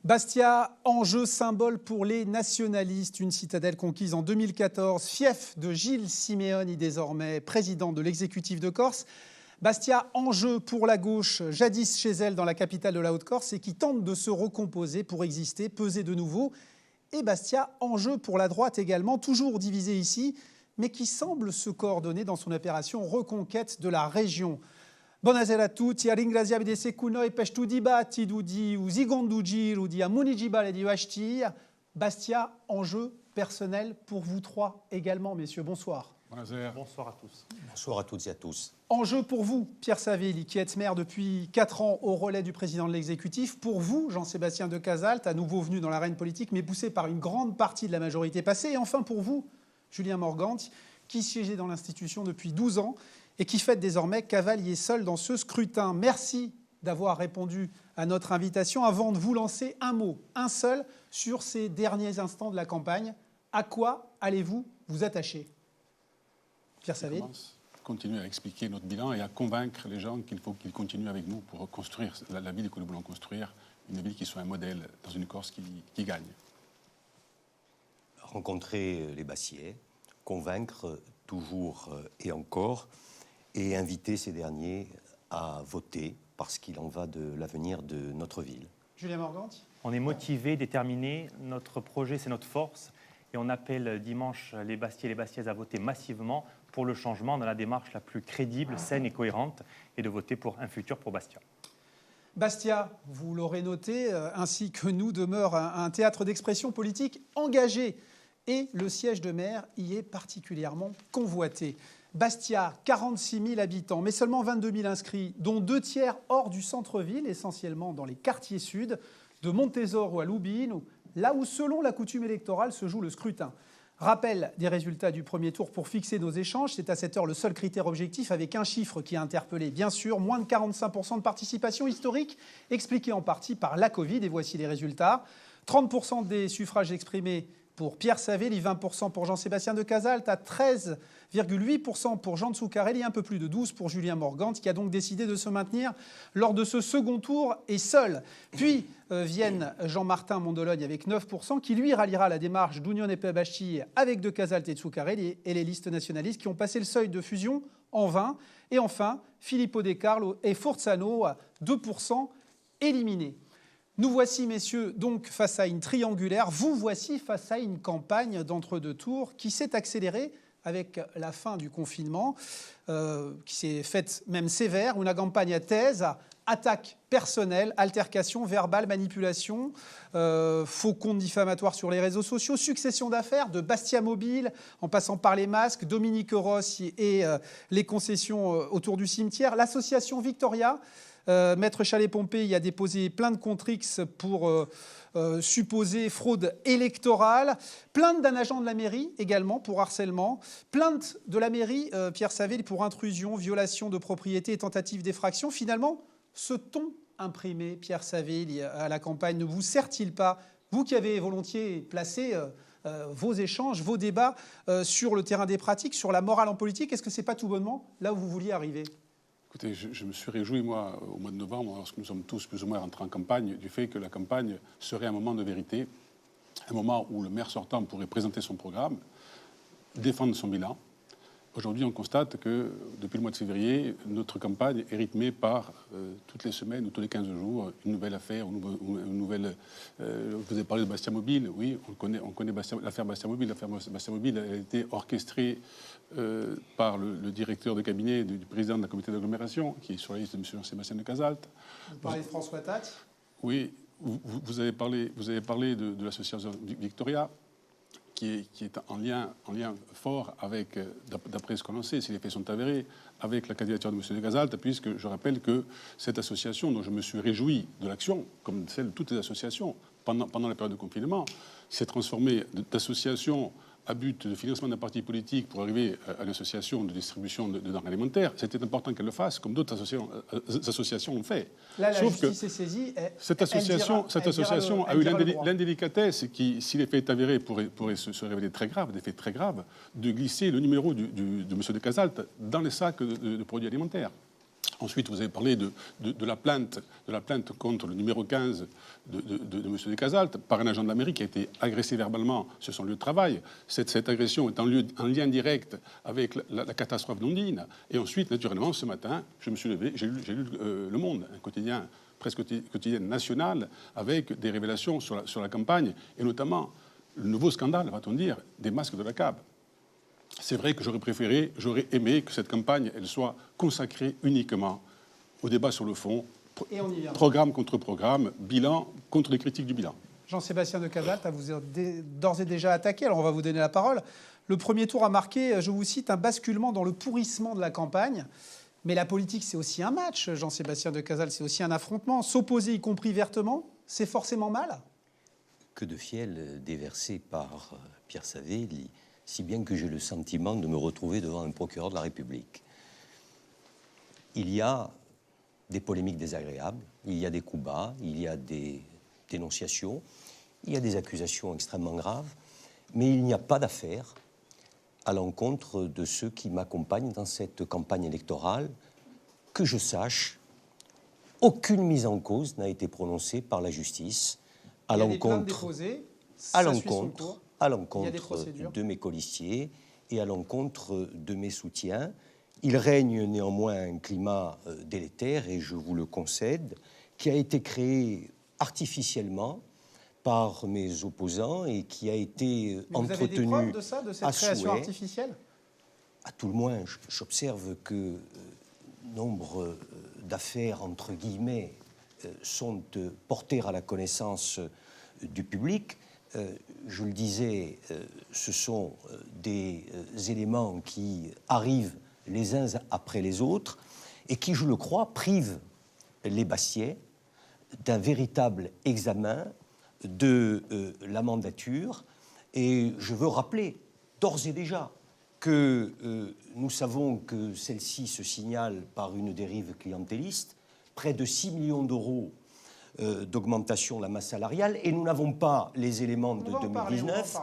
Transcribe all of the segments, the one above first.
Bastia, enjeu symbole pour les nationalistes, une citadelle conquise en 2014, fief de Gilles Simeoni, désormais président de l'exécutif de Corse. Bastia, enjeu pour la gauche, jadis chez elle dans la capitale de la Haute-Corse et qui tente de se recomposer pour exister, peser de nouveau. Et Bastia, enjeu pour la droite également, toujours divisée ici, mais qui semble se coordonner dans son opération reconquête de la région. Buonasera a tutti, a ringraziarvi di essere con noi per questo dibattito di un secondo giro di municipale di Bastia. Bastia, enjeu personnel pour vous trois également, messieurs. Bonsoir. Bonsoir à tous. Bonsoir à toutes et à tous. Enjeu pour vous, Pierre Savelli, qui êtes maire depuis 4 ans au relais du président de l'exécutif. Pour vous, Jean-Sébastien de Cazalte, à nouveau venu dans l'arène politique, mais poussé par une grande partie de la majorité passée. Et enfin pour vous, Julien Morgante, qui siégeait dans l'institution depuis 12 ans et qui fait désormais cavalier seul dans ce scrutin. Merci d'avoir répondu à notre invitation. Avant de vous lancer un mot, un seul, sur ces derniers instants de la campagne, à quoi allez-vous vous attacher ? Pierre Savelli. Continuer à expliquer notre bilan et à convaincre les gens qu'il faut qu'ils continuent avec nous pour construire la ville que nous voulons construire, une ville qui soit un modèle dans une Corse qui gagne. Rencontrer les Bastiais, convaincre toujours et encore, et inviter ces derniers à voter parce qu'il en va de l'avenir de notre ville. Julien Morgante. On est motivé, déterminé. Notre projet, c'est notre force. Et on appelle dimanche les Bastiais et les Bastiaises à voter massivement pour le changement dans la démarche la plus crédible, saine et cohérente, et de voter pour un futur pour Bastia. Bastia, vous l'aurez noté, ainsi que nous, demeure un théâtre d'expression politique engagé. Et le siège de maire y est particulièrement convoité. Bastia, 46 000 habitants, mais seulement 22 000 inscrits, dont 2 tiers hors du centre-ville, essentiellement dans les quartiers sud, de Montesoro à Lubino, là où, selon la coutume électorale, se joue le scrutin. Rappel des résultats du premier tour pour fixer nos échanges. C'est à cette heure le seul critère objectif, avec un chiffre qui a interpellé, bien sûr, moins de 45% de participation historique, expliqué en partie par la Covid. Et voici les résultats. 30% des suffrages exprimés pour Pierre Savelli, 20% pour Jean-Sébastien de Cazalte, à 13,8% pour Jean Zuccarelli, un peu plus de 12% pour Julien Morgante, qui a donc décidé de se maintenir lors de ce second tour et seul. Puis viennent Jean-Martin Mondologne avec 9%, qui lui ralliera la démarche d'Unione per Bastia avec de Cazalte et Zuccarelli et les listes nationalistes qui ont passé le seuil de fusion en 20. Et enfin, Filippo De Carlo et Forzano à 2% éliminés. Nous voici, messieurs, donc face à une triangulaire. Vous voici face à une campagne d'entre-deux tours qui s'est accélérée avec la fin du confinement, qui s'est faite même sévère. Une campagne à thèse, attaque personnelle, altercation verbale, manipulation, faux comptes diffamatoires sur les réseaux sociaux, succession d'affaires de Bastia Mobile, en passant par les masques, Dominique Rossi et les concessions autour du cimetière. L'association Victoria, Maître Chalet-Pompée y a déposé plainte contre X pour supposée fraude électorale. Plainte d'un agent de la mairie également pour harcèlement. Plainte de la mairie, Pierre Savelli, pour intrusion, violation de propriété et tentative d'effraction. Finalement, ce ton imprimé, Pierre Savelli, à la campagne, ne vous sert-il pas, vous qui avez volontiers placé vos échanges, vos débats sur le terrain des pratiques, sur la morale en politique, est-ce que ce n'est pas tout bonnement là où vous vouliez arriver ? Écoutez, je me suis réjoui, moi, au mois de novembre, lorsque nous sommes tous plus ou moins rentrés en campagne, du fait que la campagne serait un moment de vérité, un moment où le maire sortant pourrait présenter son programme, défendre son bilan. Aujourd'hui, on constate que, depuis le mois de février, notre campagne est rythmée par, toutes les semaines ou tous les 15 jours, une nouvelle affaire, une nouvelle... vous avez parlé de Bastia Mobile, oui, on connaît l'affaire Bastia Mobile. L'affaire Bastia Mobile a été orchestrée par le directeur de cabinet du président de la comité d'agglomération, qui est sur la liste de M. Jean-Sébastien de Cazalte. Vous parlez de François Tat. Oui, vous avez parlé de l'association Victoria, qui est en lien fort avec, d'après ce qu'on en sait, si les faits sont avérés, avec la candidature de M. de Cazalte, puisque je rappelle que cette association, dont je me suis réjoui de l'action, comme celle de toutes les associations, pendant la période de confinement, s'est transformée d'association à but de financement d'un parti politique pour arriver à l'association de distribution de denrées alimentaires. C'était important qu'elle le fasse, comme d'autres associations l'ont fait. Là, la Sauf justice est saisie. Cette association a eu l'indélicatesse qui, si les faits avérés, pourrait se révéler très graves, des faits très graves, de glisser le numéro de M. de Cazalte dans les sacs de produits alimentaires. Ensuite, vous avez parlé de la plainte contre le numéro 15 de M. Descazaltes par un agent de la mairie qui a été agressé verbalement sur son lieu de travail. Cette agression est en lien direct avec la catastrophe d'Ondine. Et ensuite, naturellement, ce matin, je me suis levé, j'ai lu Le Monde, un quotidien presque quotidienne nationale, avec des révélations sur la campagne, et notamment le nouveau scandale, va-t-on dire, des masques de la CAB. C'est vrai que j'aurais aimé que cette campagne elle soit consacrée uniquement au débat sur le fond, programme contre programme, bilan contre les critiques du bilan. Jean-Sébastien Decazaltes, vous êtes d'ores et déjà attaqué, alors on va vous donner la parole. Le premier tour a marqué, je vous cite, un basculement dans le pourrissement de la campagne. Mais la politique, c'est aussi un match, Jean-Sébastien Decazaltes, c'est aussi un affrontement. S'opposer, y compris vertement, c'est forcément mal. Que de fiel déversé par Pierre Savelli, si bien que j'ai le sentiment de me retrouver devant un procureur de la République. Il y a des polémiques désagréables, il y a des coups bas, il y a des dénonciations, il y a des accusations extrêmement graves, mais il n'y a pas d'affaire à l'encontre de ceux qui m'accompagnent dans cette campagne électorale. Que je sache, aucune mise en cause n'a été prononcée par la justice à l'encontre de mes colistiers et à l'encontre de mes soutiens. Il règne néanmoins un climat délétère, et je vous le concède, qui a été créé artificiellement par mes opposants et qui a été entretenu. Vous avez des preuves de ça, de cette création artificielle ? À tout le moins, j'observe que nombre d'affaires, entre guillemets, sont portées à la connaissance du public. Je le disais, ce sont des éléments qui arrivent les uns après les autres et qui, je le crois, privent les Bastiais d'un véritable examen de la mandature. Et je veux rappeler d'ores et déjà que nous savons que celle-ci se signale par une dérive clientéliste, près de 6 millions d'euros d'augmentation de la masse salariale, et nous n'avons pas les éléments de 2019.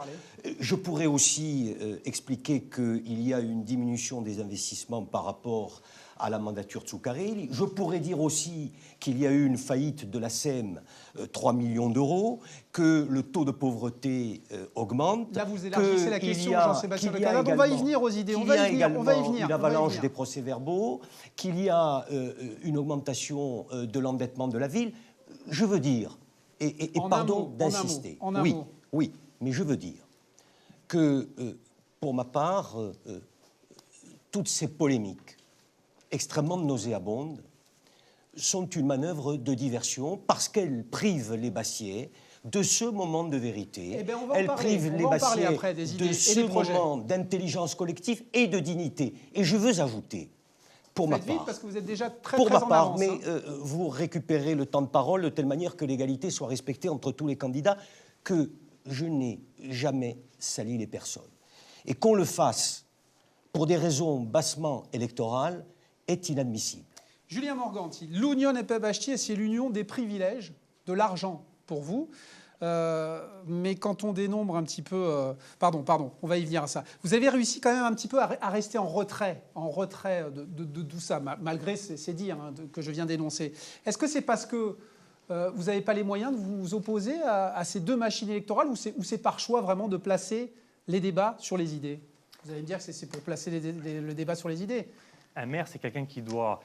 Je pourrais aussi expliquer qu'il y a une diminution des investissements par rapport à la mandature Zuccarelli. Je pourrais dire aussi qu'il y a eu une faillite de la SEM, 3 millions d'euros, que le taux de pauvreté augmente. Là, vous élargissez la question, Jean-Sébastien Decazaltes. On va y venir aux idées. On va y venir. Une avalanche des procès-verbaux, qu'il y a une augmentation de l'endettement de la ville. Je veux dire, et pardon d'insister, oui, mais je veux dire que, pour ma part, toutes ces polémiques extrêmement nauséabondes sont une manœuvre de diversion parce qu'elles privent les Bastiais de ce moment de vérité. Elles privent les Bastiais de ce moment d'intelligence collective et de dignité. Et je veux ajouter, pour ma part, parce que vous êtes déjà très en avance, mais vous récupérez le temps de parole de telle manière que l'égalité soit respectée entre tous les candidats, que je n'ai jamais sali les personnes. Et qu'on le fasse pour des raisons bassement électorales est inadmissible. Julien Morganti, l'Union Epais Bastiais, c'est l'union des privilèges, de l'argent pour vous. Mais quand on dénombre un petit peu... Pardon, on va y venir à ça. Vous avez réussi quand même un petit peu à rester en retrait de tout ça, malgré ces dires que je viens d'énoncer. Est-ce que c'est parce que vous n'avez pas les moyens de vous opposer à ces deux machines électorales, ou c'est par choix vraiment de placer les débats sur les idées ? Vous allez me dire que c'est pour placer le débat sur les idées. Un maire, c'est quelqu'un qui doit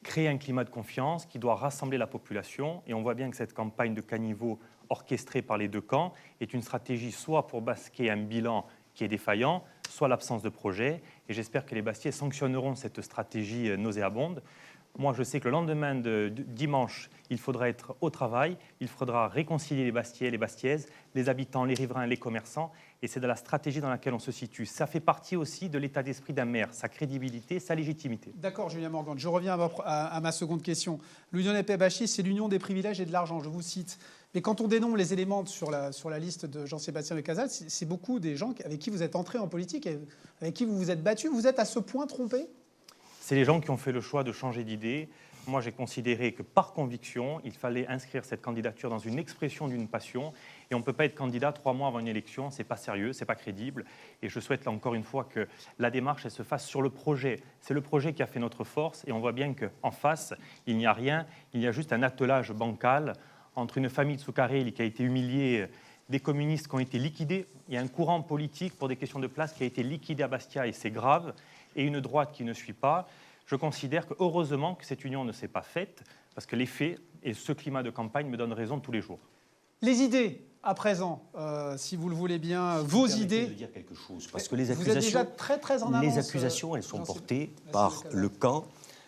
créer un climat de confiance, qui doit rassembler la population. Et on voit bien que cette campagne de caniveau orchestrée par les deux camps est une stratégie soit pour masquer un bilan qui est défaillant, soit l'absence de projet. Et j'espère que les Bastiais sanctionneront cette stratégie nauséabonde. Moi, je sais que le lendemain de dimanche, il faudra être au travail, il faudra réconcilier les Bastiais, les Bastiaises, les habitants, les riverains, les commerçants. Et c'est de la stratégie dans laquelle on se situe. Ça fait partie aussi de l'état d'esprit d'un maire, sa crédibilité, sa légitimité. D'accord, Julien Morgan. Je reviens à ma seconde question. L'Union Epais Bastiais, c'est l'union des privilèges et de l'argent, je vous cite. Mais quand on dénombre les éléments sur la liste de Jean-Sébastien Decazaltes, c'est beaucoup des gens avec qui vous êtes entré en politique, avec qui vous vous êtes battu. Vous êtes à ce point trompé ? C'est les gens qui ont fait le choix de changer d'idée, Moi, j'ai considéré que par conviction, il fallait inscrire cette candidature dans une expression d'une passion. Et on ne peut pas être candidat 3 mois avant une élection. Ce n'est pas sérieux, ce n'est pas crédible. Et je souhaite, là encore une fois, que la démarche elle se fasse sur le projet. C'est le projet qui a fait notre force. Et on voit bien qu'en face, il n'y a rien. Il y a juste un attelage bancal entre une famille de Soukarel qui a été humiliée, des communistes qui ont été liquidés. Il y a un courant politique pour des questions de place qui a été liquidé à Bastia, et c'est grave, et une droite qui ne suit pas. Je considère que heureusement que cette union ne s'est pas faite, parce que les faits et ce climat de campagne me donnent raison tous les jours. Les idées, à présent, si vous le voulez bien, vos idées. De dire quelque chose, parce que les vous êtes déjà très en avance. Les accusations, elles sont portées par le camp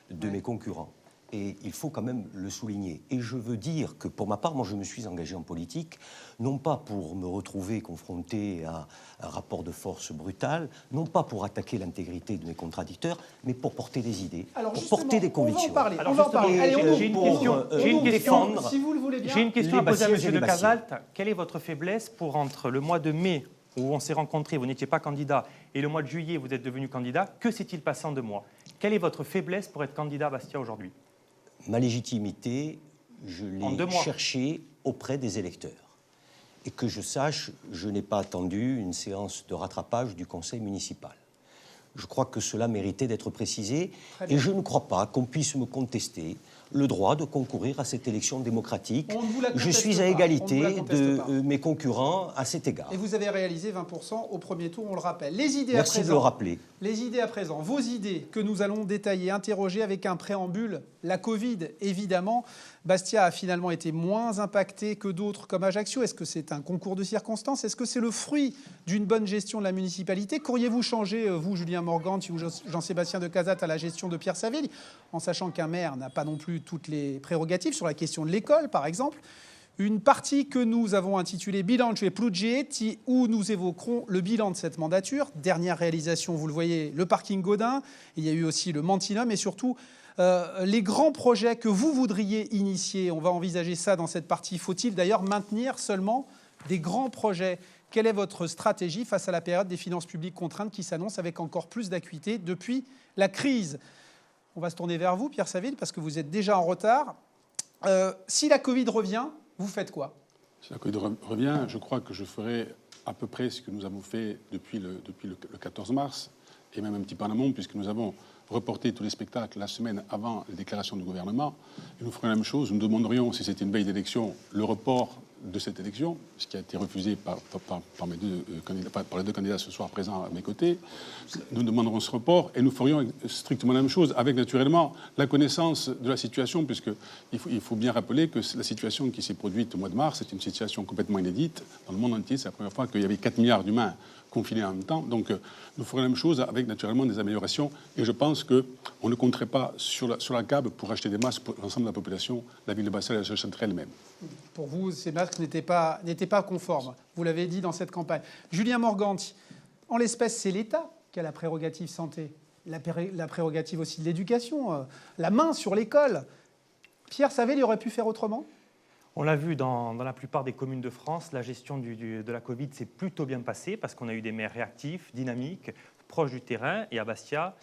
de mes concurrents. Et il faut quand même le souligner. Et je veux dire que pour ma part, moi je me suis engagé en politique, non pas pour me retrouver confronté à un rapport de force brutal, non pas pour attaquer l'intégrité de mes contradicteurs, mais pour porter des idées, alors pour porter des convictions. On va en parler. Allez, j'ai une question, si vous le voulez bien. J'ai une question à poser à M. de Bastiais. Casalte. Quelle est votre faiblesse pour, entre le mois de mai, où on s'est rencontrés, vous n'étiez pas candidat, et le mois de juillet, vous êtes devenu candidat, que s'est-il passé en 2 mois? Quelle est votre faiblesse pour être candidat à Bastia aujourd'hui? Ma légitimité, je l'ai cherchée auprès des électeurs. Et que je sache, je n'ai pas attendu une séance de rattrapage du conseil municipal. Je crois que cela méritait d'être précisé. Et je ne crois pas qu'on puisse me contester le droit de concourir à cette élection démocratique. Je suis à égalité de mes concurrents à cet égard. Et vous avez réalisé 20% au premier tour, on le rappelle. Les idées Merci à présent, de le rappeler. Les idées à présent, vos idées que nous allons détailler, interroger avec un préambule. La Covid, évidemment. Bastia a finalement été moins impacté que d'autres comme Ajaccio. Est-ce que c'est un concours de circonstances? Est-ce que c'est le fruit d'une bonne gestion de la municipalité? Qu'auriez-vous changé, vous, Julien Morgante, ou Jean-Sébastien de Casalte, à la gestion de Pierre Saville, en sachant qu'un maire n'a pas non plus toutes les prérogatives sur la question de l'école, par exemple? Une partie que nous avons intitulée Bilancio e progetti, où nous évoquerons le bilan de cette mandature. Dernière réalisation, vous le voyez, le parking Gaudin. Il y a eu aussi le Mantinum et surtout les grands projets que vous voudriez initier. On va envisager ça dans cette partie. Faut-il d'ailleurs maintenir seulement des grands projets? Quelle est votre stratégie face à la période des finances publiques contraintes qui s'annonce avec encore plus d'acuité depuis la crise? On va se tourner vers vous, Pierre Saville, parce que vous êtes déjà en retard. Si la Covid revient, vous faites quoi? Si la Covid revient, je crois que je ferai à peu près ce que nous avons fait depuis le 14 mars, et même un petit peu en amont, puisque nous avons reporté tous les spectacles la semaine avant les déclarations du gouvernement. Et nous ferions la même chose. Nous demanderions, si c'était une veille d'élection, le report de cette élection, ce qui a été refusé par les 2 candidats ce soir présents à mes côtés. Nous demanderons ce report et nous ferions strictement la même chose, avec naturellement la connaissance de la situation, puisqu'il faut bien rappeler que la situation qui s'est produite au mois de mars, c'est une situation complètement inédite. Dans le monde entier, c'est la première fois qu'il y avait 4 milliards d'humains confinés en même temps. Donc nous ferons la même chose avec naturellement des améliorations. Et je pense qu'on ne compterait pas sur la CAB pour acheter des masques pour l'ensemble de la population. La ville de Bastia les achèterait elle-même. Pour vous, ces masques n'étaient pas conformes. Vous l'avez dit dans cette campagne. Julien Morgante, en l'espèce, c'est l'État qui a la prérogative santé, la prérogative aussi de l'éducation, la main sur l'école. Pierre Saville, il aurait pu faire autrement? On l'a vu dans la plupart des communes de France, la gestion de la Covid s'est plutôt bien passée parce qu'on a eu des maires réactifs, dynamiques, proches du terrain. Et à Bastia,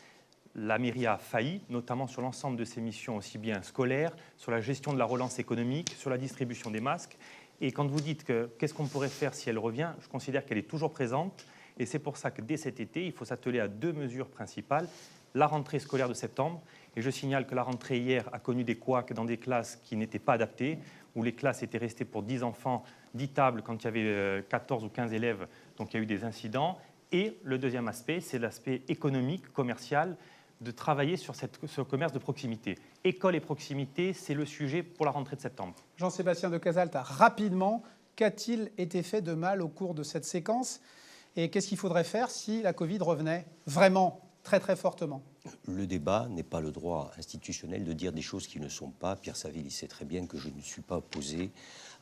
la mairie a failli, notamment sur l'ensemble de ses missions, aussi bien scolaires, sur la gestion de la relance économique, sur la distribution des masques. Et quand vous dites qu'est-ce qu'on pourrait faire si elle revient, je considère qu'elle est toujours présente. Et c'est pour ça que dès cet été, il faut s'atteler à 2 mesures principales. La rentrée scolaire de septembre. Et je signale que la rentrée hier a connu des couacs dans des classes qui n'étaient pas adaptées, où les classes étaient restées pour 10 enfants, 10 tables quand il y avait 14 ou 15 élèves. Donc il y a eu des incidents. Et le deuxième aspect, c'est l'aspect économique, commercial, de travailler sur ce commerce de proximité. École et proximité, c'est le sujet pour la rentrée de septembre. Jean-Sébastien de Casalte, rapidement, qu'a-t-il été fait de mal au cours de cette séquence? Et qu'est-ce qu'il faudrait faire si la Covid revenait vraiment très très fortement? Le débat n'est pas le droit institutionnel de dire des choses qui ne sont pas. Pierre Saville sait très bien que je ne suis pas opposé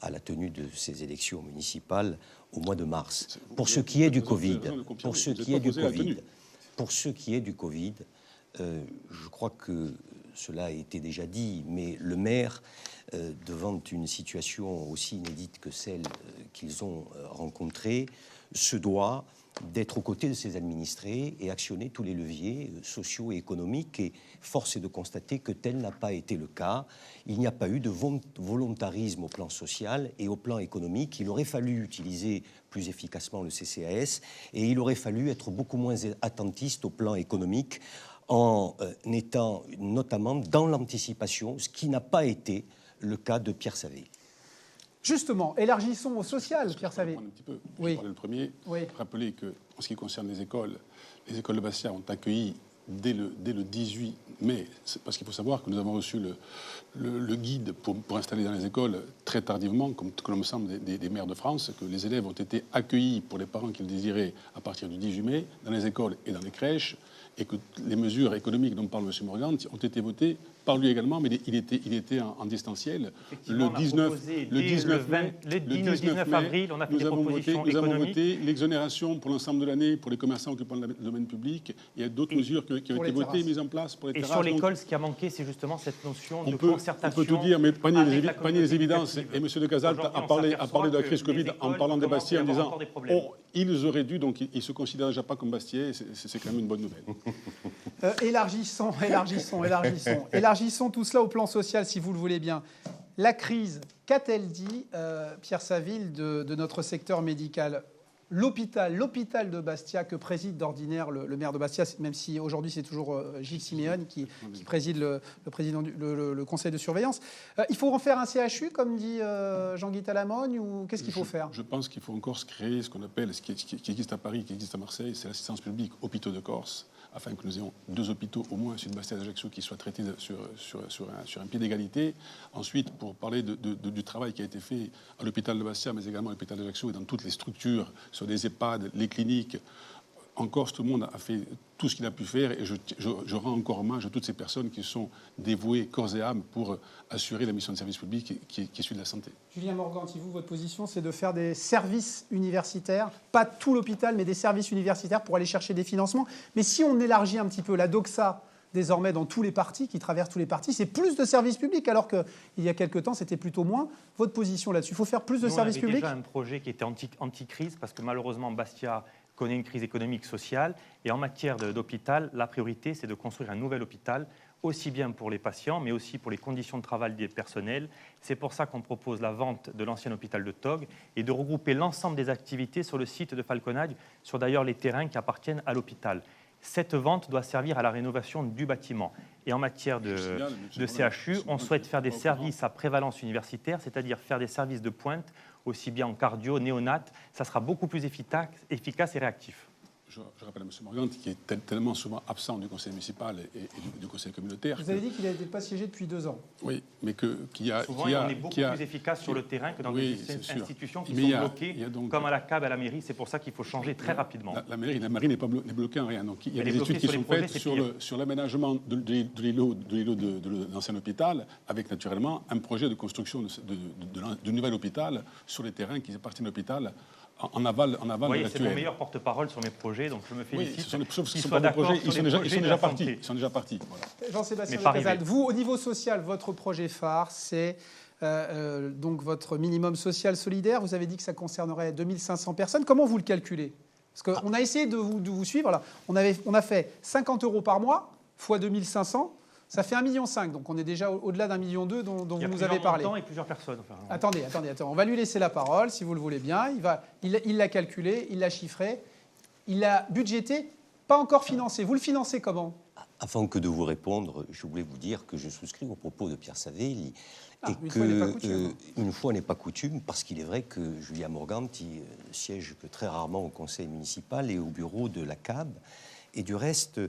à la tenue de ces élections municipales au mois de mars. Pour ce qui est du Covid, je crois que cela a été déjà dit, mais le maire, devant une situation aussi inédite que celle qu'ils ont rencontrée, se doit d'être aux côtés de ses administrés et actionner tous les leviers sociaux et économiques. Et force est de constater que tel n'a pas été le cas. Il n'y a pas eu de volontarisme au plan social et au plan économique. Il aurait fallu utiliser plus efficacement le CCAS et il aurait fallu être beaucoup moins attentiste au plan économique en étant notamment dans l'anticipation, ce qui n'a pas été le cas de Pierre Savé. Justement, élargissons au social, Pierre Savé. Un petit peu. Oui. Je parlais le premier. Oui. Rappeler qu'en ce qui concerne les écoles de Bastia ont accueilli dès le 18 mai, parce qu'il faut savoir que nous avons reçu le guide pour installer dans les écoles très tardivement, comme me semble des maires de France, que les élèves ont été accueillis pour les parents qui le désiraient à partir du 18 mai dans les écoles et dans les crèches, et que les mesures économiques dont parle M. Morgante ont été votées par lui également, mais il était en distanciel. Le 19 avril, on a fait des propositions nous avons économiques. voté l'exonération pour l'ensemble de l'année pour les commerçants occupant le domaine public. Il y a d'autres mesures qui ont été votées, mises en place pour les terrasses. Et sur l'école, ce qui a manqué, c'est justement cette notion de concertation. On peut tout dire, mais panier les évidences. Et M. de Cazalte a parlé de la crise Covid en parlant des Bastiais, en disant ils auraient dû, donc ils ne se considèrent déjà pas comme Bastiais, c'est quand même une bonne nouvelle. Élargissons tout cela au plan social, si vous le voulez bien. La crise, qu'a-t-elle dit, Pierre Saville, de notre secteur médical ? L'hôpital de Bastia, que préside d'ordinaire le maire de Bastia, même si aujourd'hui c'est toujours Gilles Siméone qui préside le conseil de surveillance. Il faut en faire un CHU, comme dit Jean-Guy Talamogne, ou qu'est-ce qu'il faut faire ? Je pense qu'il faut encore se créer ce qu'on appelle, ce qui existe à Paris, qui existe à Marseille, c'est l'assistance publique hôpitaux de Corse, afin que nous ayons 2 hôpitaux au moins, celui de Bastia et d'Ajaccio, qui soient traités sur un pied d'égalité. Ensuite, pour parler du travail qui a été fait à l'hôpital de Bastia, mais également à l'hôpital d'Ajaccio et dans toutes les structures, sur les EHPAD, les cliniques. En Corse, tout le monde a fait tout ce qu'il a pu faire et je rends encore hommage à toutes ces personnes qui sont dévouées corps et âme pour assurer la mission de service public qui est celui de la santé. Julien Morganti, vous, votre position, c'est de faire des services universitaires, pas tout l'hôpital, mais des services universitaires pour aller chercher des financements. Mais si on élargit un petit peu la doxa, désormais dans tous les partis, qui traversent tous les partis, c'est plus de services publics, alors qu'il y a quelque temps, c'était plutôt moins. Votre position là-dessus, il faut faire plus de services publics ? On avait déjà un projet qui était anti-crise, parce que malheureusement, Bastia connaît une crise économique, sociale. Et en matière d'hôpital, la priorité, c'est de construire un nouvel hôpital, aussi bien pour les patients, mais aussi pour les conditions de travail des personnels. C'est pour ça qu'on propose la vente de l'ancien hôpital de Tog et de regrouper l'ensemble des activités sur le site de Falconade, sur d'ailleurs les terrains qui appartiennent à l'hôpital. Cette vente doit servir à la rénovation du bâtiment. Et en matière de CHU, on souhaite faire des services à prévalence universitaire, c'est-à-dire faire des services de pointe, aussi bien en cardio, néonat. Ça sera beaucoup plus efficace et réactif. Je rappelle à M. Morgante, qui est tellement souvent absent du conseil municipal et du conseil communautaire. Vous avez dit qu'il n'était pas siégé depuis 2 ans. Oui, mais souvent, on est beaucoup plus efficace sur le terrain que dans des institutions qui sont bloquées, comme à la CAB, à la mairie. C'est pour ça qu'il faut changer très rapidement. La mairie n'est pas bloquée en rien. Donc, il y a des études qui sont faites sur l'aménagement de l'îlot de l'ancien hôpital, avec naturellement un projet de construction de nouvel hôpital sur les terrains qui appartiennent à l'hôpital. En aval de l'actuel. C'est mon meilleur porte-parole sur mes projets, donc je me félicite. Ils sont déjà partis. Voilà. Jean-Sébastien de Cazalte, vous, au niveau social, votre projet phare, c'est donc votre minimum social solidaire. Vous avez dit que ça concernerait 2500 personnes. Comment vous le calculez ? Parce qu'on a essayé de vous suivre. Là. On a fait 50 € par mois, fois 2500. Ça fait 1,5 million. Donc on est déjà au-delà d'1,2 million dont vous nous avez parlé. Il y a plusieurs personnes. Enfin, Attendez. On va lui laisser la parole, si vous le voulez bien. Il l'a calculé, il l'a chiffré, il l'a budgété, pas encore financé. Vous le financez comment ? Avant que de vous répondre, je voulais vous dire que je souscris aux propos de Pierre Savé. Une fois n'est pas coutume, parce qu'il est vrai que Julien Morganti siège que très rarement au conseil municipal et au bureau de la CAB. Et du reste...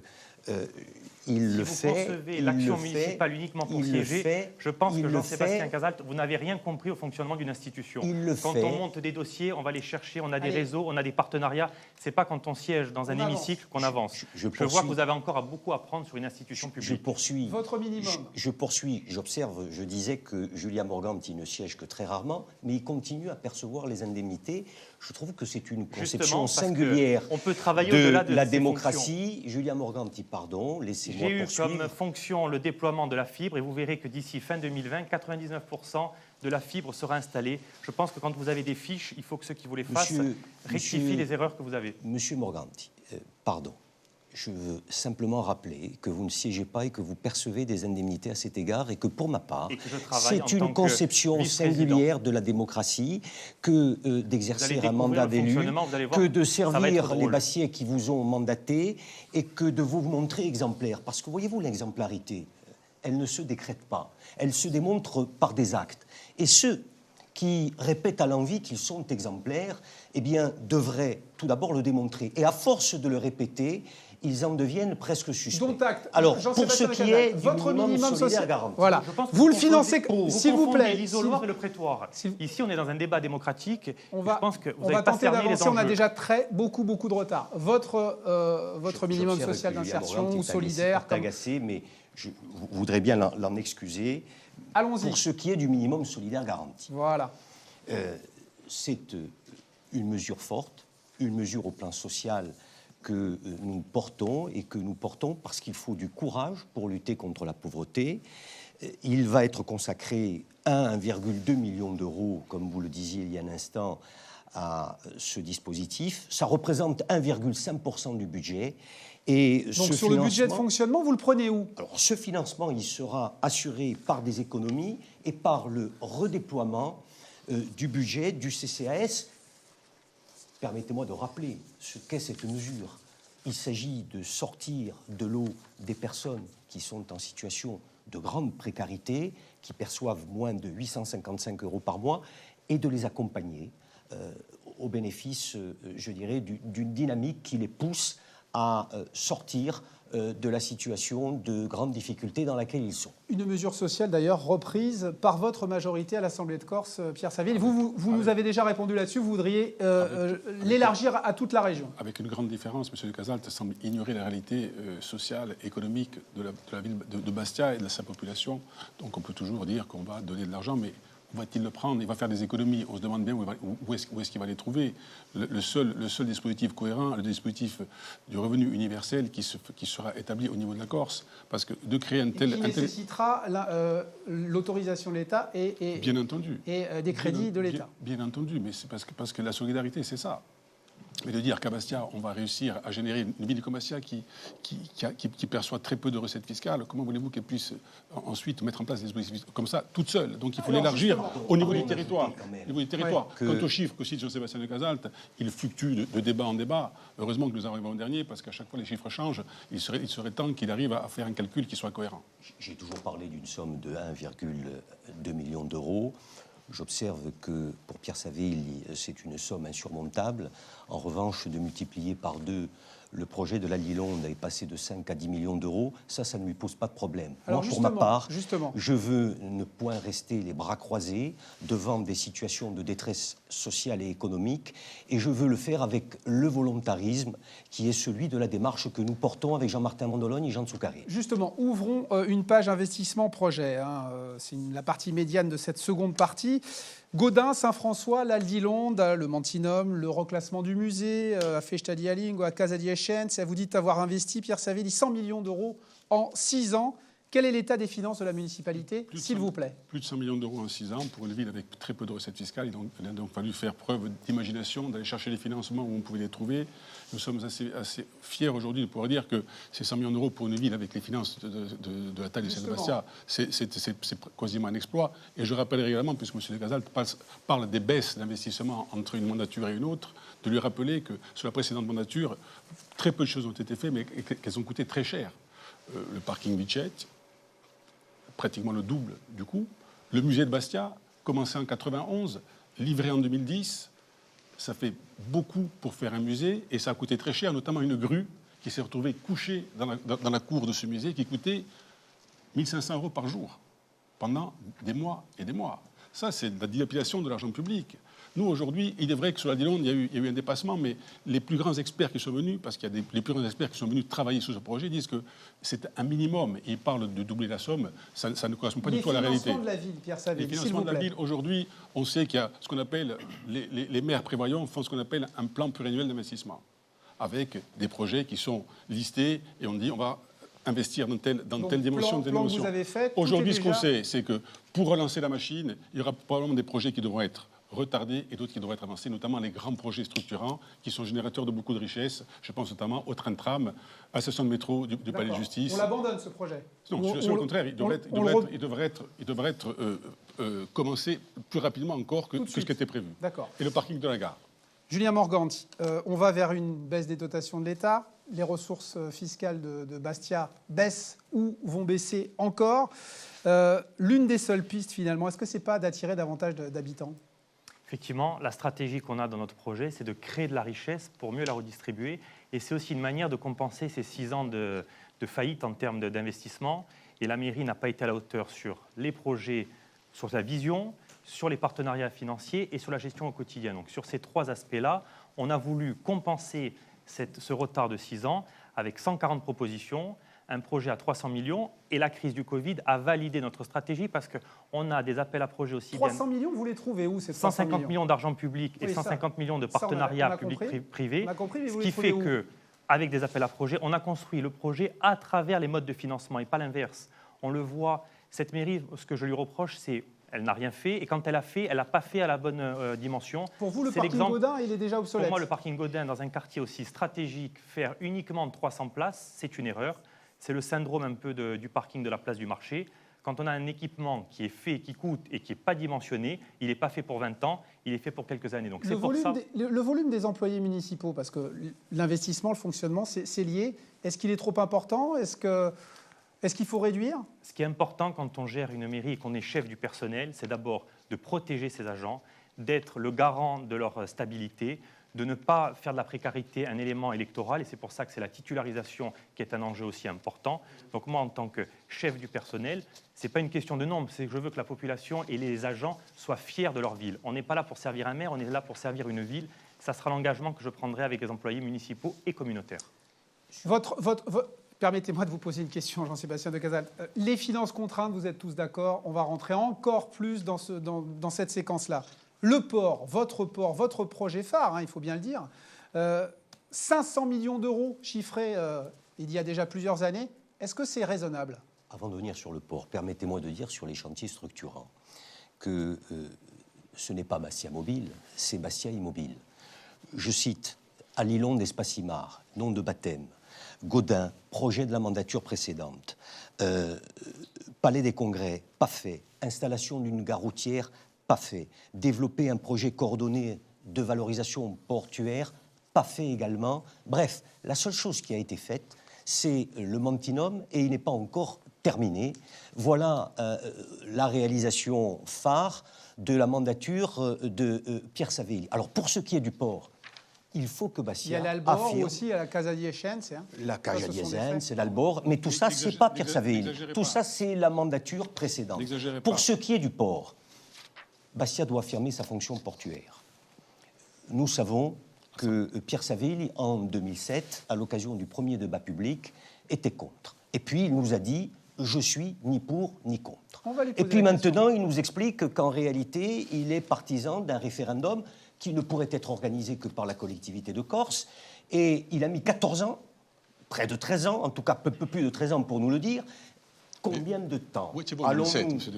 il le fait. Si vous concevez l'action municipale uniquement pour siéger, je pense que Jean-Sébastien Cazalte, vous n'avez rien compris au fonctionnement d'une institution. Quand on monte des dossiers, on va les chercher, on a des réseaux, on a des partenariats. C'est pas quand on siège dans un hémicycle qu'on avance. Je vois que vous avez encore beaucoup à apprendre sur une institution publique. Je poursuis. Votre minimum. Je poursuis. J'observe. Je disais que Julien Morganti ne siège que très rarement, mais il continue à percevoir les indemnités. Je trouve que c'est une conception singulière on peut travailler au-delà de la démocratie. Julien Morganti pardon, laissez-moi J'ai eu poursuivre. comme fonction le déploiement de la fibre et vous verrez que d'ici fin 2020, 99% de la fibre sera installée. Je pense que quand vous avez des fiches, il faut que ceux qui vous les fassent rectifient les erreurs que vous avez. Monsieur Morganti, pardon. Je veux simplement rappeler que vous ne siégez pas et que vous percevez des indemnités à cet égard et que pour ma part, c'est une conception singulière de la démocratie que d'exercer un mandat d'élu, que de servir les Bastiais qui vous ont mandaté et que de vous montrer exemplaire. Parce que voyez-vous, l'exemplarité, elle ne se décrète pas, elle se démontre par des actes. Et ceux qui répètent à l'envi qu'ils sont exemplaires, eh bien, devraient tout d'abord le démontrer. Et à force de le répéter, ils en deviennent presque suspects. Dont acte. Alors, pour ce qui est du votre minimum social garanti, voilà. Vous le financez, s'il vous plaît. L'isoloir et le prétoire. Ici, on est dans un débat démocratique. On va tenter d'avancer. On a déjà beaucoup de retard. Votre minimum social d'insertion ou solidaire. Agacé, mais je voudrais bien l'en excuser. Allons-y. Pour ce qui est du minimum solidaire garanti. Voilà. C'est une mesure forte, une mesure au plan social que nous portons et que nous portons parce qu'il faut du courage pour lutter contre la pauvreté. Il va être consacré 1,2 million d'euros, comme vous le disiez il y a un instant, à ce dispositif. Ça représente 1,5% du budget. Et donc sur le budget de fonctionnement, vous le prenez où? Alors, ce financement, il sera assuré par des économies et par le redéploiement du budget du CCAS. Permettez-moi de rappeler ce qu'est cette mesure. Il s'agit de sortir de l'eau des personnes qui sont en situation de grande précarité, qui perçoivent moins de 855 € par mois, et de les accompagner au bénéfice, je dirais, d'une dynamique qui les pousse à sortir de la situation de grande difficulté dans laquelle ils sont. Une mesure sociale d'ailleurs reprise par votre majorité à l'Assemblée de Corse, Pierre Saville. Vous nous avez déjà répondu là-dessus, vous voudriez l'élargir à toute la région. Avec une grande différence, M. de Casalte semble ignorer la réalité sociale, économique de la ville de Bastia et de sa population. Donc on peut toujours dire qu'on va donner de l'argent, mais où va-t-il le prendre? Il va faire des économies. On se demande bien où est-ce qu'il va les trouver. Le seul dispositif cohérent, le dispositif du revenu universel qui sera établi au niveau de la Corse. Parce que de créer un tel... Qui nécessitera l'autorisation de l'État et bien entendu. Et des crédits de l'État. Bien entendu, mais c'est parce que la solidarité, c'est ça. Mais de dire qu'à Bastia, on va réussir à générer une ville comme Bastia qui perçoit très peu de recettes fiscales, comment voulez-vous qu'elle puisse ensuite mettre en place des dispositifs comme ça, toute seule? Donc il faut l'élargir au niveau du territoire. Quant aux chiffres que cite Jean-Sébastien de Casalte, il fluctue de débat en débat. Heureusement que nous arrivons au dernier, parce qu'à chaque fois les chiffres changent. Il serait temps qu'il arrive à faire un calcul qui soit cohérent. J'ai toujours parlé d'une somme de 1,2 million d'euros. J'observe que pour Pierre Saville, c'est une somme insurmontable. En revanche, de multiplier par 2 le projet de la Lilonde est passé de 5 à 10 millions d'euros, ça ne lui pose pas de problème. Alors moi, pour ma part, justement. Je veux ne point rester les bras croisés devant des situations de détresse sociale et économique, et je veux le faire avec le volontarisme qui est celui de la démarche que nous portons avec Jean-Martin Mandologne et Jean Tsoukaré. Justement, ouvrons une page investissement projet. C'est la partie médiane de cette seconde partie. Gaudin, Saint-François, l'Aldilonde, le Mantinum, le reclassement du musée, à Festadi Alingo, à Casa di Escienze. Vous dites avoir investi, Pierre Saville, 100 millions d'euros en 6 ans. Quel est l'état des finances de la municipalité, s'il vous plaît? Plus de 100 millions d'euros en 6 ans pour une ville avec très peu de recettes fiscales. Il a donc fallu faire preuve d'imagination, d'aller chercher les financements où on pouvait les trouver. Nous sommes assez fiers aujourd'hui de pouvoir dire que ces 100 millions d'euros pour une ville avec les finances de la taille de Saint-Bastia, c'est quasiment un exploit. Et je rappellerai également, puisque M. de Casalte parle des baisses d'investissement entre une mandature et une autre, de lui rappeler que sur la précédente mandature, très peu de choses ont été faites, mais qu'elles ont coûté très cher. Le parking Vicette, pratiquement le double du coût. Le musée de Bastia, commencé en 91, livré en 2010, ça fait beaucoup pour faire un musée et ça a coûté très cher, notamment une grue qui s'est retrouvée couchée dans la cour de ce musée qui coûtait 1 500 € par jour pendant des mois et des mois. Ça, c'est de la dilapidation de l'argent public. Nous, aujourd'hui, il est vrai que sur la Lilonde, il y a eu un dépassement, mais les plus grands experts qui sont venus, parce qu'il y a les plus grands experts qui sont venus travailler sur ce projet, disent que c'est un minimum, et ils parlent de doubler la somme, ça ne correspond pas du tout à la réalité. Les financements de la ville, Pierre Saville, les financements de la ville, aujourd'hui, on sait qu'il y a ce qu'on appelle, les maires prévoyants font ce qu'on appelle un plan pluriannuel d'investissement. avec des projets qui sont listés et on dit on va investir dans telle dimension, telle dimension. Aujourd'hui, ce qu'on sait, c'est que pour relancer la machine, il y aura probablement des projets qui devront être retardés et d'autres qui devraient être avancés, notamment les grands projets structurants qui sont générateurs de beaucoup de richesses. Je pense notamment au train-tram, à la station de métro du Palais de Justice. On l'abandonne, ce projet? Non, sur le contraire, il devrait être commencé plus rapidement encore que ce qui était prévu. D'accord. Et le parking de la gare. Julien Morganti, on va vers une baisse des dotations de l'État. Les ressources fiscales de Bastia baissent ou vont baisser encore. L'une des seules pistes, finalement, est-ce que ce n'est pas d'attirer davantage d'habitants? Effectivement, la stratégie qu'on a dans notre projet, c'est de créer de la richesse pour mieux la redistribuer. Et c'est aussi une manière de compenser ces 6 ans de faillite en termes d'investissement. Et la mairie n'a pas été à la hauteur sur les projets, sur la vision, sur les partenariats financiers et sur la gestion au quotidien. Donc sur ces 3 aspects-là, on a voulu compenser ce retard de 6 ans avec 140 propositions, un projet à 300 millions, et la crise du Covid a validé notre stratégie parce qu'on a des appels à projets aussi 300 millions, vous les trouvez où, ces 150 millions d'argent public et 150 millions de partenariats publics-privés, ce qui fait qu'avec des appels à projets, on a construit le projet à travers les modes de financement et pas l'inverse. On le voit, cette mairie, ce que je lui reproche, c'est elle n'a rien fait, et quand elle a fait, elle n'a pas fait à la bonne dimension. Pour vous, le parking Gaudin, il est déjà obsolète? Pour moi, le parking Gaudin, dans un quartier aussi stratégique, faire uniquement 300 places, c'est une erreur. C'est le syndrome un peu du parking de la place du marché. Quand on a un équipement qui est fait, qui coûte et qui n'est pas dimensionné, il n'est pas fait pour 20 ans, il est fait pour quelques années. Donc le volume des employés municipaux, parce que l'investissement, le fonctionnement, c'est lié. Est-ce qu'il est trop important? Est-ce qu'il faut réduire? Ce qui est important quand on gère une mairie et qu'on est chef du personnel, c'est d'abord de protéger ses agents, d'être le garant de leur stabilité, de ne pas faire de la précarité un élément électoral, et c'est pour ça que c'est la titularisation qui est un enjeu aussi important. Donc moi, en tant que chef du personnel, ce n'est pas une question de nombre, c'est que je veux que la population et les agents soient fiers de leur ville. On n'est pas là pour servir un maire, on est là pour servir une ville. Ça sera l'engagement que je prendrai avec les employés municipaux et communautaires. Permettez-moi de vous poser une question, Jean-Sébastien Decazales. Les finances contraintes, vous êtes tous d'accord, on va rentrer encore plus dans cette séquence-là. Le port, votre projet phare, il faut bien le dire, 500 millions d'euros chiffrés il y a déjà plusieurs années, est-ce que c'est raisonnable? Avant de venir sur le port, permettez-moi de dire sur les chantiers structurants que ce n'est pas Bastia Mobile, c'est Bastia Immobile. Je cite Alilon d'Espacimar, nom de baptême, Gaudin, projet de la mandature précédente, Palais des Congrès, pas fait, installation d'une gare routière, pas fait, développer un projet coordonné de valorisation portuaire, pas fait également. Bref, la seule chose qui a été faite, c'est le Mantinum et il n'est pas encore terminé. Voilà la réalisation phare de la mandature de Pierre Savelli. Alors pour ce qui est du port, il faut que Bastia affirme... Il y a l'Albor aussi, à la Casa Diesens. La Casa Diesens, c'est l'Albor, mais tout ça, c'est pas Pierre Savelli. Tout ça, c'est la mandature précédente. Pour ce qui est du port, Bastia doit affirmer sa fonction portuaire. Nous savons que Pierre Savelli, en 2007, à l'occasion du premier débat public, était contre. Et puis, il nous a dit « je suis ni pour ni contre ». Et puis maintenant, il nous explique qu'en réalité, il est partisan d'un référendum qui ne pourrait être organisé que par la collectivité de Corse. Et il a mis 14 ans, près de 13 ans, en tout cas peu plus de 13 ans pour nous le dire. Combien de temps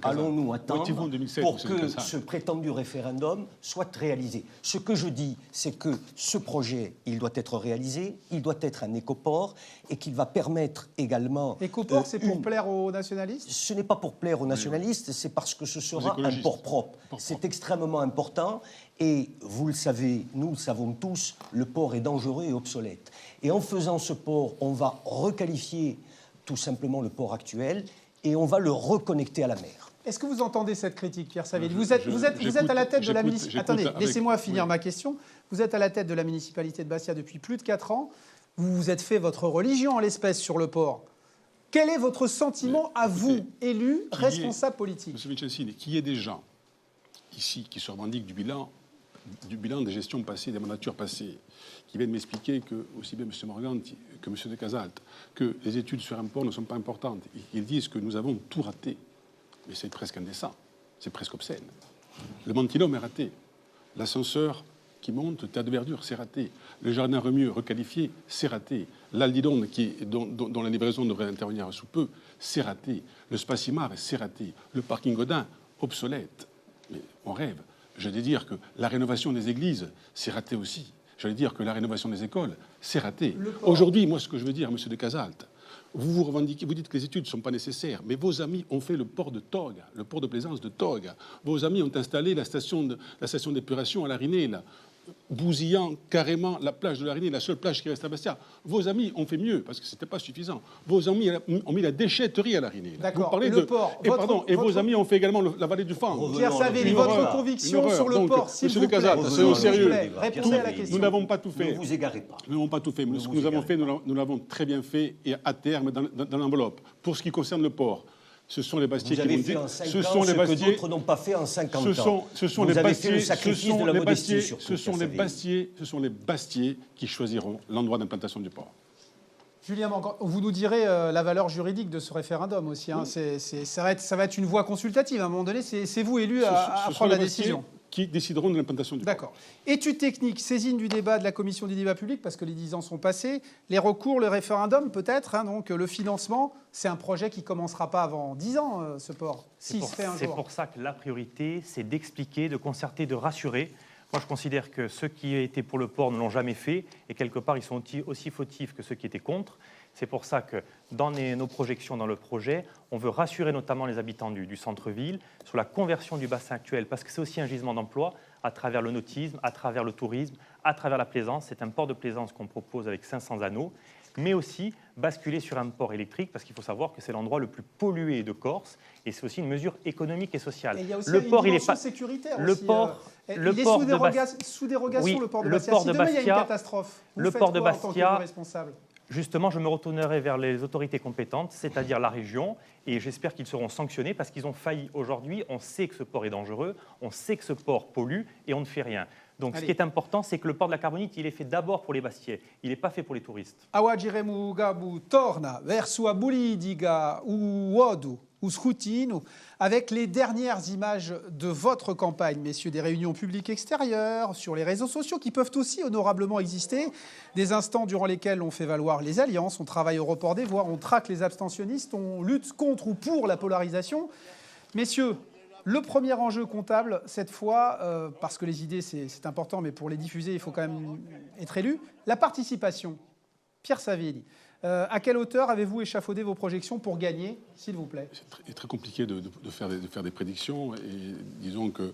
allons-nous attendre pour que ce prétendu référendum soit réalisé? Ce que je dis, c'est que ce projet, il doit être réalisé, il doit être un écoport et qu'il va permettre également... Écoport, c'est pour plaire aux nationalistes? Ce n'est pas pour plaire aux nationalistes, c'est parce que ce sera un port propre. C'est extrêmement important et vous le savez, nous le savons tous, le port est dangereux et obsolète. Et en faisant ce port, on va requalifier tout simplement le port actuel, et on va le reconnecter à la mer. Est-ce que vous entendez cette critique, Pierre Savelli? Vous êtes à la tête de la municipalité... Attendez, laissez-moi finir ma question. Vous êtes à la tête de la municipalité de Bastia depuis plus de 4 ans. Vous vous êtes fait votre religion en l'espèce sur le port. Quel est votre sentiment à vous, élu, responsable politique? Monsieur Vincencini, qu'il y ait des gens ici qui se revendiquent du bilan des gestions passées, des mandatures passées, qui viennent m'expliquer que, aussi bien M. Morganti que M. Decazales, que les études sur un port ne sont pas importantes. Ils disent que nous avons tout raté. Mais c'est presque indécent, c'est presque obscène. Le Mantinum est raté. L'ascenseur qui monte, le théâtre de verdure, c'est raté. Le jardin Remieux requalifié, c'est raté. L'Aldidon, dont la livraison devrait intervenir sous peu, c'est raté. Le Spacimar, c'est raté. Le parking Godin, obsolète. Mais on rêve. Je vais dire que la rénovation des églises, c'est raté aussi. J'allais dire que la rénovation des écoles, c'est raté. Aujourd'hui, moi, ce que je veux dire, M. de Casalte, vous revendiquez, vous dites que les études ne sont pas nécessaires, mais vos amis ont fait le port de Torgue, le port de plaisance de Torgue. Vos amis ont installé la station d'épuration à la Rinée, là, bousillant carrément la plage de la Rinée, la seule plage qui reste à Bastia. Vos amis ont fait mieux, parce que ce n'était pas suffisant. Vos amis ont mis la déchetterie à la Rinée. D'accord. Vous parlez le port. Et vos amis ont fait également la vallée du Fan. Pierre Savelli, votre conviction sur le port, s'il vous plaît. Monsieur de Casalte, c'est au sérieux. Répondez à la question. Nous n'avons pas tout fait. Ne vous égarez pas. Nous n'avons pas tout fait. Mais ce que nous avons fait, nous l'avons très bien fait et à terme dans l'enveloppe. Pour ce qui concerne le port, ce sont les Bastiers qui vont dire. Ce sont les Bastiers que d'autres n'ont pas fait en 50 ans. Ce sont les Bastiers. Ce sont les Bastiers qui choisiront l'endroit d'implantation du port. Julien Morgan, vous nous direz la valeur juridique de ce référendum aussi. Hein. Ça va être une voix consultative. À un moment donné, c'est vous, élus, à prendre la décision. Qui décideront de l'implantation du port. D'accord. Études techniques, saisine du débat de la commission du débat public, parce que les 10 ans sont passés. Les recours, le référendum, peut-être. Hein, donc le financement, c'est un projet qui ne commencera pas avant 10 ans, ce port. S'il se fait un jour. C'est pour ça que la priorité, c'est d'expliquer, de concerter, de rassurer. Moi, je considère que ceux qui étaient pour le port ne l'ont jamais fait. Et quelque part, ils sont aussi fautifs que ceux qui étaient contre. C'est pour ça que dans nos projections, dans le projet, on veut rassurer notamment les habitants du centre-ville sur la conversion du bassin actuel, parce que c'est aussi un gisement d'emploi à travers le nautisme, à travers le tourisme, à travers la plaisance. C'est un port de plaisance qu'on propose avec 500 anneaux, mais aussi basculer sur un port électrique, parce qu'il faut savoir que c'est l'endroit le plus pollué de Corse, et c'est aussi une mesure économique et sociale. Et il y a aussi le port, il est pas sécuritaire. Le aussi, port, il est sous dérogation, oui, le port de le Bastia. port Si de demain il y a une Bastia, catastrophe, vous le faites port de quoi en tant Bastia, que responsable ? Justement, je me retournerai vers les autorités compétentes, c'est-à-dire la région, et j'espère qu'ils seront sanctionnés parce qu'ils ont failli aujourd'hui. On sait que ce port est dangereux, on sait que ce port pollue et on ne fait rien. Donc ce qui est important, c'est que le port de la Carbonite, il est fait d'abord pour les Bastiais, il n'est pas fait pour les touristes. Awajiremu gabu torna verso a bulidiga ou wodu ou scrutino, avec les dernières images de votre campagne, messieurs, des réunions publiques extérieures, sur les réseaux sociaux, qui peuvent aussi honorablement exister, des instants durant lesquels on fait valoir les alliances, on travaille au report des voix, on traque les abstentionnistes, on lutte contre ou pour la polarisation. Messieurs, le premier enjeu comptable, cette fois, parce que les idées, c'est important, mais pour les diffuser, il faut quand même être élu, la participation. Pierre Savelli, à quelle hauteur avez-vous échafaudé vos projections pour gagner, s'il vous plaît ? C'est très compliqué de faire des prédictions, et disons que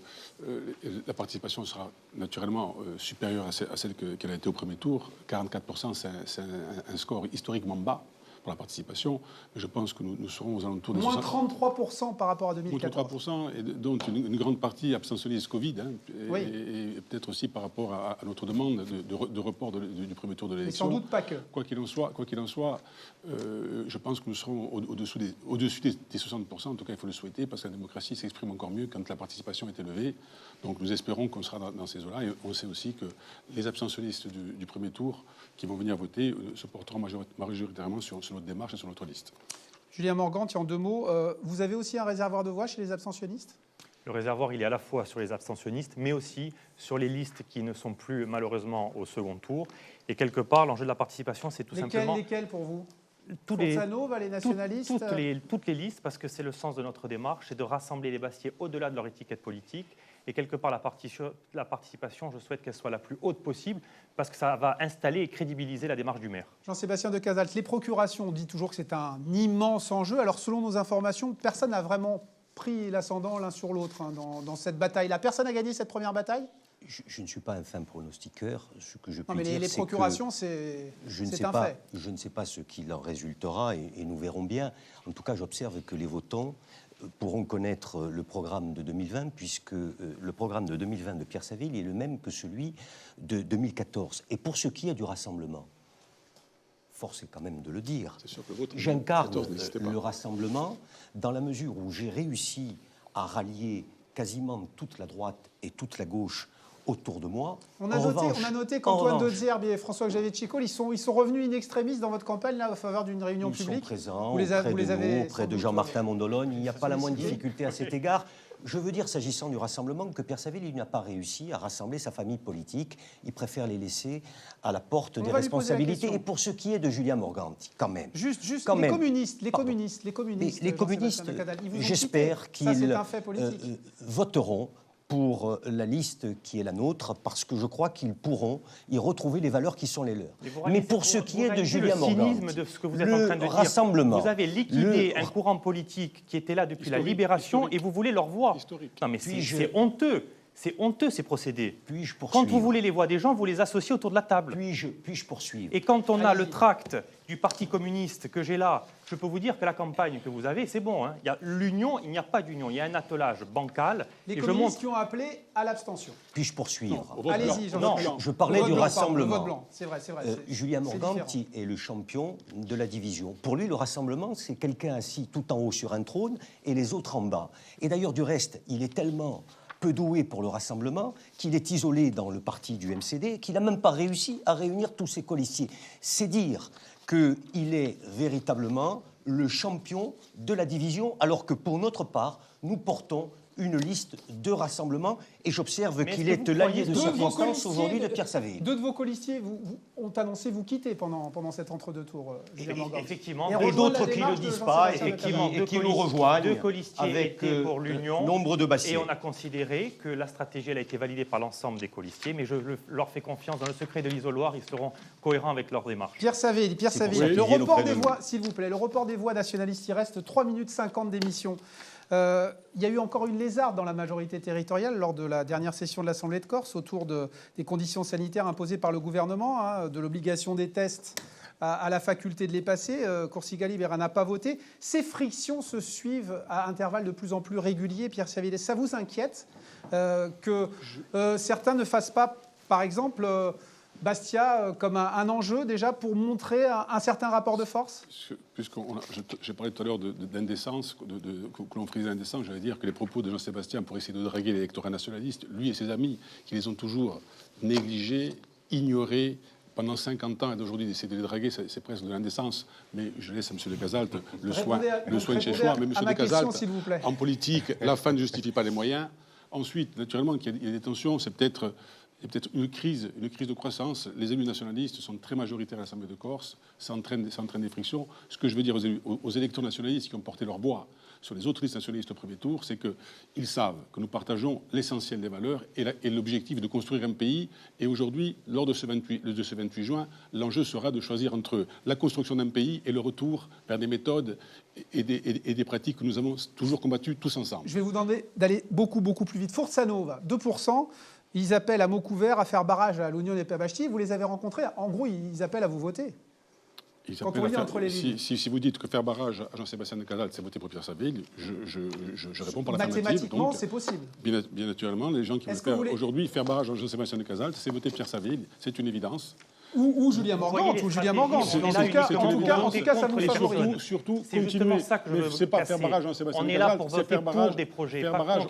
la participation sera naturellement supérieure à celle qu'elle a été au premier tour. 44%, c'est un score historiquement bas pour la participation, mais je pense que nous serons aux alentours de... Moins 33% par rapport à 2014. Moins 33%, et donc une grande partie abstentionniste Covid, hein, oui. et peut-être aussi par rapport à notre demande de report du premier tour de l'élection. Mais sans doute pas que. Quoi qu'il en soit, je pense que nous serons au-dessus des 60%, en tout cas il faut le souhaiter, parce que la démocratie s'exprime encore mieux quand la participation est élevée. Donc nous espérons qu'on sera dans ces eaux-là, et on sait aussi que les abstentionnistes du premier tour qui vont venir voter se porteront majoritairement sur notre démarche et sur notre liste. Julien Morgan, en 2 mots, vous avez aussi un réservoir de voix chez les abstentionnistes ? Le réservoir, il est à la fois sur les abstentionnistes, mais aussi sur les listes qui ne sont plus malheureusement au second tour. Et quelque part, l'enjeu de la participation, c'est tout simplement... Lesquels pour vous ? Forza les nationalistes, toutes les listes, parce que c'est le sens de notre démarche, c'est de rassembler les Bastiais au-delà de leur étiquette politique. Et quelque part, la participation, je souhaite qu'elle soit la plus haute possible, parce que ça va installer et crédibiliser la démarche du maire. Jean-Sébastien de Casalte, les procurations, on dit toujours que c'est un immense enjeu. Alors, selon nos informations, personne n'a vraiment pris l'ascendant l'un sur l'autre dans cette bataille-là. Personne n'a gagné cette première bataille ? Je ne suis pas un fin pronostiqueur. Ce que je peux non, mais dire, les procurations, c'est un fait. Je ne sais pas ce qu'il en résultera, et nous verrons bien. En tout cas, j'observe que les votants pourront connaître le programme de 2020, puisque le programme de 2020 de Pierre Savelli est le même que celui de 2014. Et pour ce qui est du rassemblement, force est quand même de le dire, j'incarne le rassemblement dans la mesure où j'ai réussi à rallier quasiment toute la droite et toute la gauche autour de moi. On a noté qu'Antoine de Zerbe et François-Xavier Tchicol, ils sont revenus in extremis dans votre campagne là, en faveur d'une réunion publique. Ils sont présents auprès de Jean-Martin Mondolone. Il n'y a pas la moindre difficulté à cet égard. Je veux dire, s'agissant du rassemblement, que Pierre Saville, il n'a pas réussi à rassembler sa famille politique. Il préfère les laisser à la porte des responsabilités. Et pour ce qui est de Julien Morganti, quand même. Juste quand les même. communistes, Les communistes, j'espère qu'ils voteront pour la liste qui est la nôtre, parce que je crois qu'ils pourront y retrouver les valeurs qui sont les leurs. Mais pour ce qui est de Julien Morganti, de ce que vous êtes en train de rassemblement, dire, vous avez liquidé un courant politique qui était là depuis la Libération et vous voulez leur voir. Non mais c'est honteux. C'est honteux, ces procédés. Puis-je poursuivre? Quand vous voulez les voix des gens, vous les associez autour de la table. Puis-je poursuivre? Et quand on a le tract du Parti communiste que j'ai là, je peux vous dire que la campagne que vous avez, c'est bon. Hein. Il y a l'union, il n'y a pas d'union. Il y a un attelage bancal. Les communistes qui ont appelé à l'abstention. Puis-je poursuivre? Allez-y, Jean-Pierre. Je parlais du rassemblement. Le vote blanc, c'est vrai. Julien Morganti est le champion de la division. Pour lui, le rassemblement, c'est quelqu'un assis tout en haut sur un trône et les autres en bas. Et d'ailleurs, du reste, il est tellement peu doué pour le rassemblement, qu'il est isolé dans le parti du MCD, qu'il n'a même pas réussi à réunir tous ses colistiers. C'est dire qu'il est véritablement le champion de la division, alors que pour notre part, nous portons une liste de rassemblement, et j'observe qu'il est l'allié de circonstance aujourd'hui de Pierre Saville. Deux de vos colistiers ont annoncé vous quitter pendant cet entre-deux-tours. Effectivement. Et d'autres qui ne le disent pas, effectivement, et qui nous rejoignent. Deux colistiers étaient pour l'union. Nombre de bastiers. Et on a considéré que la stratégie elle a été validée par l'ensemble des colistiers, mais je leur fais confiance dans le secret de l'isoloir, ils seront cohérents avec leur démarche. Pierre Saville, le report des voix, s'il vous plaît, le report des voix nationalistes, il reste 3 minutes 50 d'émission. Il y a eu encore une lézarde dans la majorité territoriale lors de la dernière session de l'Assemblée de Corse autour des conditions sanitaires imposées par le gouvernement, de l'obligation des tests à la faculté de les passer. Corsica Libera n'a pas voté. Ces frictions se suivent à intervalles de plus en plus réguliers. Pierre Saville, ça vous inquiète que certains ne fassent pas, par exemple, Bastia comme un enjeu déjà pour montrer un certain rapport de force? J'ai parlé tout à l'heure d'indécence, que l'on frisait l'indécence, j'allais dire que les propos de Jean-Sébastien pour essayer de draguer l'électorat nationaliste, lui et ses amis, qui les ont toujours négligés, ignorés pendant 50 ans, et d'aujourd'hui d'essayer de les draguer, c'est presque de l'indécence. Mais je laisse à M. de Cazalte le soin de ses choix. Mais M. de Cazalte, en politique, la fin ne justifie pas les moyens. Ensuite, naturellement, qu'il y a des tensions, c'est peut-être... Il y a peut-être une crise de croissance. Les élus nationalistes sont très majoritaires à l'Assemblée de Corse, ça entraîne des frictions. Ce que je veux dire aux électeurs nationalistes qui ont porté leur bois sur les autres listes nationalistes au premier tour, c'est qu'ils savent que nous partageons l'essentiel des valeurs et l'objectif de construire un pays. Et aujourd'hui, lors de ce 28 juin, l'enjeu sera de choisir entre la construction d'un pays et le retour vers des méthodes et des pratiques que nous avons toujours combattues tous ensemble. Je vais vous demander d'aller beaucoup plus vite. Forza Nova, 2%. Ils appellent à mots couverts à faire barrage à l'Union des Pabachti. Vous les avez rencontrés. En gros, ils appellent à vous voter. Quand on lit entre les lignes. Si vous dites que faire barrage à Jean-Sébastien de Cazalte, c'est voter pour Pierre Saville, je réponds par l'affirmative. Mathématiquement, c'est possible. Bien naturellement, les gens qui veulent faire aujourd'hui faire barrage à Jean-Sébastien de Cazalte, c'est voter Pierre Saville. C'est une évidence. Ou Julien Morganti, En tout cas, ça nous favorise. Surtout, c'est justement ça que je veux. C'est pas faire barrage à Sébastien On est là pour voter pour des projets, faire barrage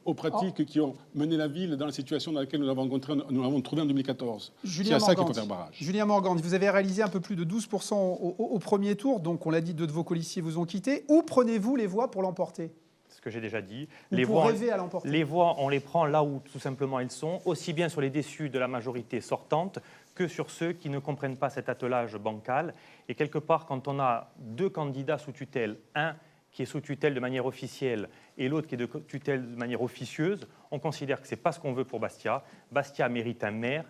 aux pratiques qui ont mené la ville dans la situation dans laquelle nous l'avons trouvé en 2014. C'est à ça qu'il faut faire barrage. Julien Morganti, vous avez réalisé un peu plus de 12% au premier tour, donc on l'a dit, 2 de vos colistiers vous ont quitté. Où prenez-vous les voix pour l'emporter? Ce que j'ai déjà dit. Les voix, on les prend là où tout simplement elles sont, aussi bien sur les déçus de la majorité sortante que sur ceux qui ne comprennent pas cet attelage bancal. Et quelque part, quand on a 2 candidats sous tutelle, un qui est sous tutelle de manière officielle et l'autre qui est de tutelle de manière officieuse, on considère que ce n'est pas ce qu'on veut pour Bastia. Bastia mérite un maire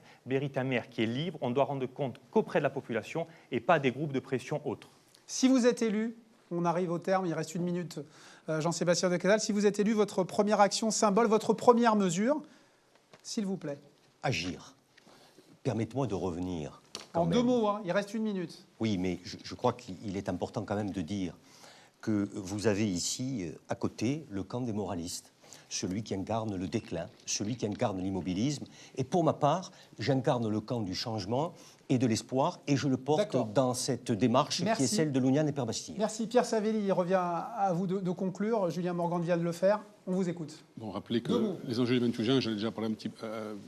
qui est libre. On doit rendre compte qu'auprès de la population et pas des groupes de pression autres. Si vous êtes élu, on arrive au terme, il reste 1 minute, Jean-Sébastien de Cazalte, si vous êtes élu, votre première action symbole, votre première mesure, s'il vous plaît. Agir. Permettez-moi de revenir. En 2 mots, hein, il reste 1 minute. Oui, mais je crois qu'il est important quand même de dire que vous avez ici, à côté, le camp des moralistes, celui qui incarne le déclin, celui qui incarne l'immobilisme. Et pour ma part, j'incarne le camp du changement et de l'espoir, et je le porte dans cette démarche qui est celle de l'Union des Pères Bastille. Merci Pierre Saville, il revient à vous de conclure. Julien Morganti vient de le faire. On vous écoute. Bon, rappelez que les enjeux du 28 juin, j'en ai déjà parlé un petit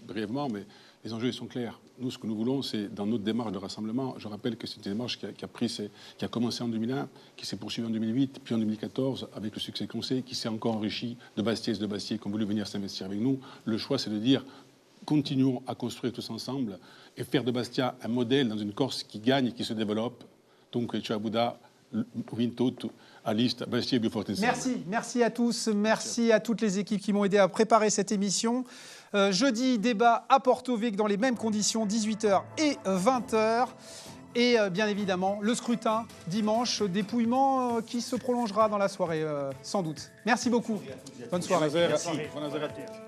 brièvement, mais les enjeux sont clairs. Nous, ce que nous voulons, c'est dans notre démarche de rassemblement, je rappelle que c'est une démarche qui a commencé en 2001, qui s'est poursuivie en 2008, puis en 2014, avec le succès qu'on sait, qui s'est encore enrichi de Bastiais qui ont voulu venir s'investir avec nous. Le choix, c'est de dire, continuons à construire tous ensemble et faire de Bastia un modèle dans une Corse qui gagne et qui se développe. Donc, Bouddha, Vinto, Aliste, Bastia et Beaufort-Ensemble. Merci à tous, merci à toutes les équipes qui m'ont aidé à préparer cette émission. Jeudi, débat à Porto Vecchio dans les mêmes conditions, 18h et 20h. Et bien évidemment, le scrutin dimanche, dépouillement qui se prolongera dans la soirée, sans doute. Merci beaucoup. Bonne soirée. Bonne soirée à tous.